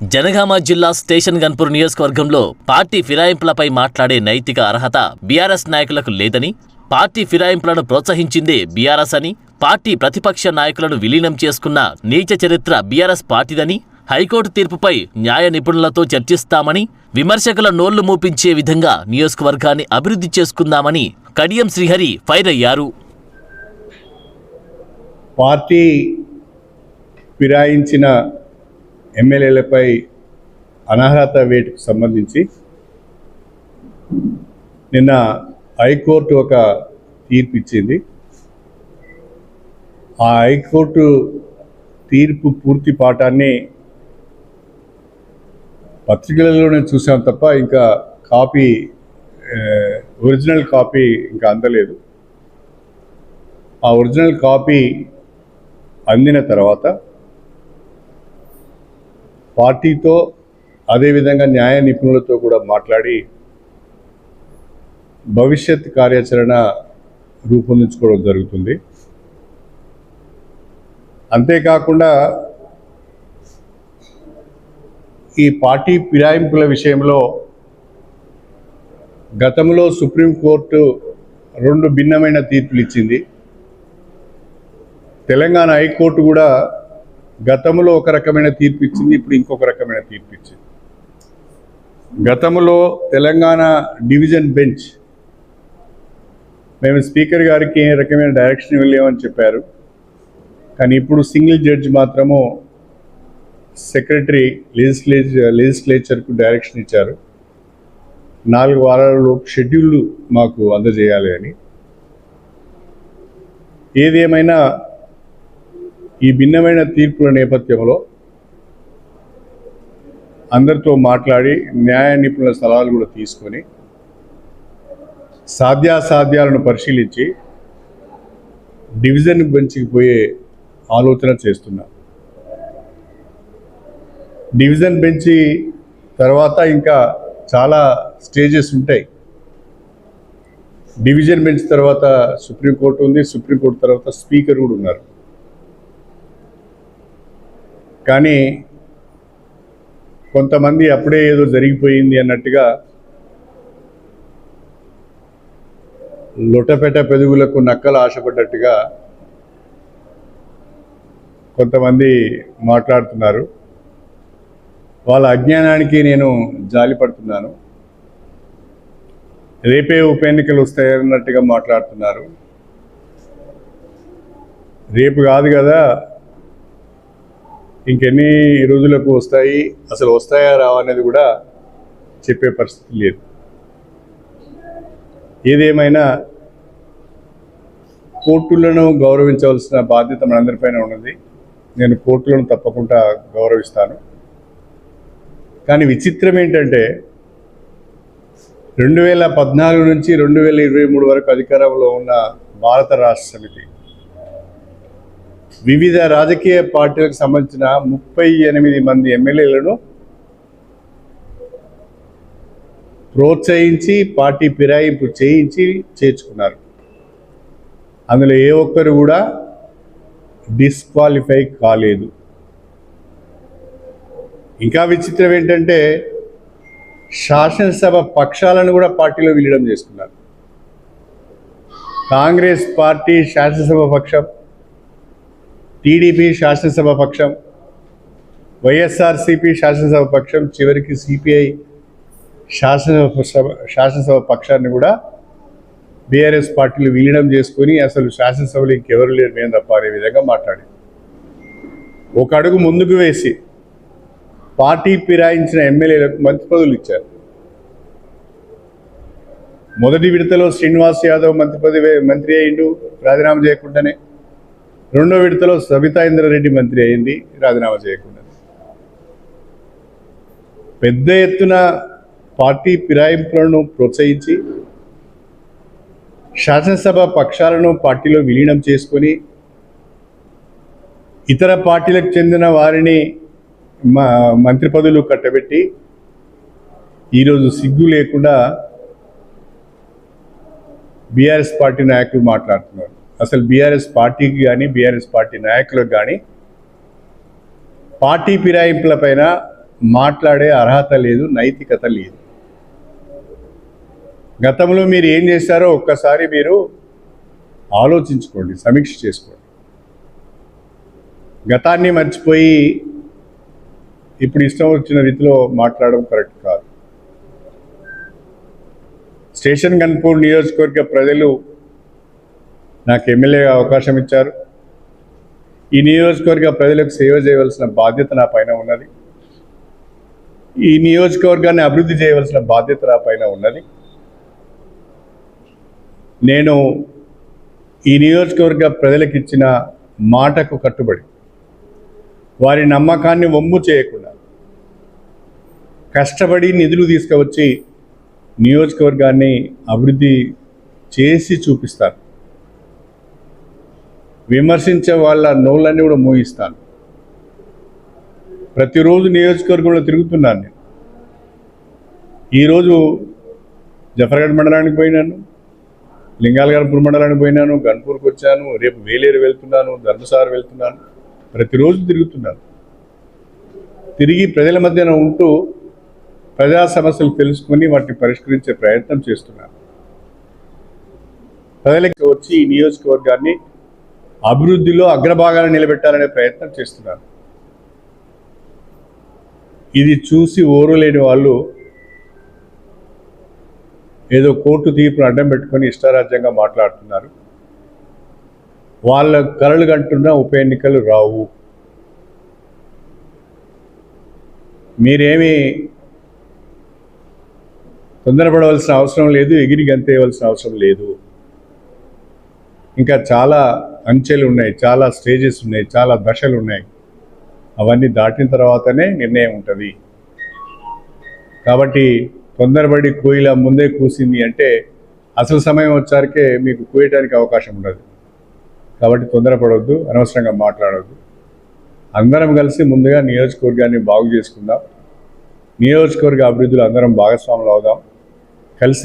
జనగామ జిల్లా స్టేషన్ గన్పూర్ నియోజకవర్గంలో పార్టీ ఫిరాయింపులపై మాట్లాడే నైతిక అర్హత బీఆర్ఎస్ నాయకులకు లేదని, పార్టీ ఫిరాయింపులను ప్రోత్సహించిందే బీఆర్ఎస్ అని, పార్టీ ప్రతిపక్ష నాయకులను విలీనం చేసుకున్న నీచ చరిత్ర బీఆర్ఎస్ పార్టీదని, హైకోర్టు తీర్పుపై న్యాయ నిపుణులతో చర్చిస్తామని, విమర్శకుల నోళ్లు మూపించే విధంగా నియోజకవర్గాన్ని అభివృద్ధి చేసుకుందామని కడియం శ్రీహరి ఫైర్ అయ్యారు. పార్టీ ఫిరాయించిన ఎమ్మెల్యేలపై అనర్హత వేటుకు సంబంధించి నిన్న హైకోర్టు ఒక తీర్పు ఇచ్చింది. ఆ హైకోర్టు తీర్పు పూర్తి పాఠాన్ని పత్రికలలోనే చూసాం తప్ప ఇంకా ఒరిజినల్ కాపీ ఇంకా అందలేదు. ఆ ఒరిజినల్ కాపీ అందిన తర్వాత పార్టీతో అదేవిధంగా న్యాయ నిపుణులతో కూడా మాట్లాడి భవిష్యత్ కార్యాచరణ రూపొందించుకోవడం జరుగుతుంది. అంతేకాకుండా ఈ పార్టీ ఫిరాయింపుల విషయంలో గతంలో సుప్రీంకోర్టు 2 భిన్నమైన తీర్పులు ఇచ్చింది. తెలంగాణ హైకోర్టు కూడా గతంలో ఒక రకమైన తీర్పు ఇచ్చింది, ఇప్పుడు ఇంకొక రకమైన తీర్పు ఇచ్చింది. గతంలో తెలంగాణ డివిజన్ బెంచ్ మేము స్పీకర్ గారికి ఏ రకమైన డైరెక్షన్ ఇవ్వలేమని చెప్పారు. కానీ ఇప్పుడు సింగిల్ జడ్జి మాత్రము సెక్రటరీ లెజిస్లేచర్కు డైరెక్షన్ ఇచ్చారు. 4 వారాలలోపు షెడ్యూల్ మాకు అందజేయాలి అని. ఏదేమైనా ఈ భిన్నమైన తీర్పుల నేపథ్యంలో అందరితో మాట్లాడి న్యాయ నిపుణుల సలహాలు కూడా తీసుకొని సాధ్యాసాధ్యాలను పరిశీలించి డివిజన్ బెంచ్కి పోయే ఆలోచన చేస్తున్నాం. డివిజన్ బెంచ్ తర్వాత ఇంకా చాలా స్టేజెస్ ఉంటాయి. డివిజన్ బెంచ్ తర్వాత సుప్రీంకోర్టు ఉంది, సుప్రీంకోర్టు తర్వాత స్పీకర్ కూడా ఉన్నారు. కానీ కొంతమంది అప్పుడే ఏదో జరిగిపోయింది అన్నట్టుగా లొటపెట పెదుగులకు నక్కలు ఆశపడ్డట్టుగా కొంతమంది మాట్లాడుతున్నారు. వాళ్ళ అజ్ఞానానికి నేను జాలిపడుతున్నాను. రేపే ఉప ఎన్నికలు వస్తాయన్నట్టుగా మాట్లాడుతున్నారు. రేపు కాదు కదా, ఇంకెన్ని రోజులకు వస్తాయి, అసలు వస్తాయా రావా అనేది కూడా చెప్పే పరిస్థితి లేదు. ఏదేమైనా కోర్టులను గౌరవించవలసిన బాధ్యత మనందరిపైన ఉన్నది. నేను కోర్టులను తప్పకుండా గౌరవిస్తాను. కానీ విచిత్రం ఏంటంటే 2014 నుంచి 2023 వరకు అధికారంలో ఉన్న భారత రాష్ట్ర సమితి వివిధ రాజకీయ పార్టీలకు సంబంధించిన 38 మంది ఎమ్మెల్యేలను ప్రోత్సహించి పార్టీ ఫిరాయింపు చేయించి చేర్చుకున్నారు. అందులో ఏ ఒక్కరు కూడా డిస్క్వాలిఫై కాలేదు. ఇంకా విచిత్రం ఏంటంటే శాసనసభ పక్షాలను కూడా పార్టీలో విలీనం చేసుకున్నారు. కాంగ్రెస్ పార్టీ శాసనసభ పక్షం, టీడీపీ శాసనసభ పక్షం, వైఎస్ఆర్సీపీ శాసనసభ పక్షం, చివరికి సిపిఐ శాసనసభ పక్షాన్ని కూడా బీఆర్ఎస్ పార్టీలు విలీనం చేసుకొని అసలు శాసనసభలో ఇంకెవరు లేరు మేము తప్ప అనే విధంగా మాట్లాడి ఒక అడుగు ముందుకు వేసి పార్టీ ఫిరాయించిన ఎమ్మెల్యేలకు మంత్రి పదవులు ఇచ్చారు. మొదటి విడతలో శ్రీనివాస్ యాదవ్ మంత్రి అయ్యిండు రాజీనామా చేయకుండానే. రెండో విడతలో సబితా ఇంద్రారెడ్డి మంత్రి అయింది రాజీనామా చేయకుండా. పెద్ద ఎత్తున పార్టీ ఫిరాయింపులను ప్రోత్సహించి శాసనసభ పక్షాలను పార్టీలో విలీనం చేసుకొని ఇతర పార్టీలకు చెందిన వారిని మంత్రి పదవులు కట్టబెట్టి ఈరోజు సిగ్గు లేకుండా బీఆర్ఎస్ పార్టీ నాయకులు మాట్లాడుతున్నారు. అసలు బీఆర్ఎస్ పార్టీకి కానీ బీఆర్ఎస్ పార్టీ నాయకులకు కానీ పార్టీ ఫిరాయింపులపైన మాట్లాడే అర్హత లేదు, నైతికత లేదు. గతంలో మీరు ఏం చేశారో ఒక్కసారి మీరు ఆలోచించుకోండి, సమీక్ష చేసుకోండి. గతాన్ని మర్చిపోయి ఇప్పుడు ఇష్టం వచ్చిన రీతిలో మాట్లాడడం కరెక్ట్ కాదు. స్టేషన్ గన్పూర్ నియోజకవర్గ ప్రజలు నాకు ఎమ్మెల్యేగా అవకాశం ఇచ్చారు. ఈ నియోజకవర్గ ప్రజలకు సేవ చేయవలసిన బాధ్యత నా పైన ఉన్నది. ఈ నియోజకవర్గాన్ని అభివృద్ధి చేయవలసిన బాధ్యత నా పైన ఉన్నది. నేను ఈ నియోజకవర్గ ప్రజలకు ఇచ్చిన మాటకు కట్టుబడి వారి నమ్మకాన్ని వమ్ము చేయకుండా కష్టపడి నిధులు తీసుకువచ్చి నియోజకవర్గాన్ని అభివృద్ధి చేసి చూపిస్తాను. విమర్శించే వాళ్ళ నోళ్ళన్నీ కూడా మూయిస్తాను. ప్రతిరోజు నియోజకవర్గంలో తిరుగుతున్నాను నేను. ఈరోజు జఫర్గఢ్ మండలానికి పోయినాను, లింగాలగన్పూర్ మండలానికి పోయినాను, గన్పూర్కి వచ్చాను, రేపు వేలేరు వెళ్తున్నాను, ధర్మసాగర్ వెళ్తున్నాను. ప్రతిరోజు తిరుగుతున్నాను. తిరిగి ప్రజల మధ్యన ఉంటూ ప్రజా సమస్యలు తెలుసుకొని వాటిని పరిష్కరించే ప్రయత్నం చేస్తున్నాను. ప్రజలకు వచ్చి ఈ నియోజకవర్గాన్ని అభివృద్ధిలో అగ్రభాగాన్ని నిలబెట్టాలనే ప్రయత్నం చేస్తున్నాను. ఇది చూసి ఓర్వలేని వాళ్ళు ఏదో కోర్టు తీర్పును అడ్డం పెట్టుకొని ఇష్టారాజ్యంగా మాట్లాడుతున్నారు. వాళ్ళ కలలు కంటున్న ఉప ఎన్నికలు రావు. మీరేమీ తొందరపడవలసిన అవసరం లేదు, ఎగిరి గంతేయవలసిన అవసరం లేదు. ఇంకా చాలా అంచెలు ఉన్నాయి, చాలా స్టేజెస్ ఉన్నాయి, చాలా దశలు ఉన్నాయి. అవన్నీ దాటిన తర్వాతనే నిర్ణయం ఉంటుంది. కాబట్టి తొందరపడి కోయిల ముందే కూసింది అంటే అసలు సమయం వచ్చారికే మీకు కూయటానికి అవకాశం ఉండదు. కాబట్టి తొందరపడవద్దు, అనవసరంగా మాట్లాడవద్దు. అందరం కలిసి ముందుగా నియోజకవర్గాన్ని బాగు చేసుకుందాం. నియోజకవర్గ అభివృద్ధిలో అందరం భాగస్వాములు అవుదాం. కలిసి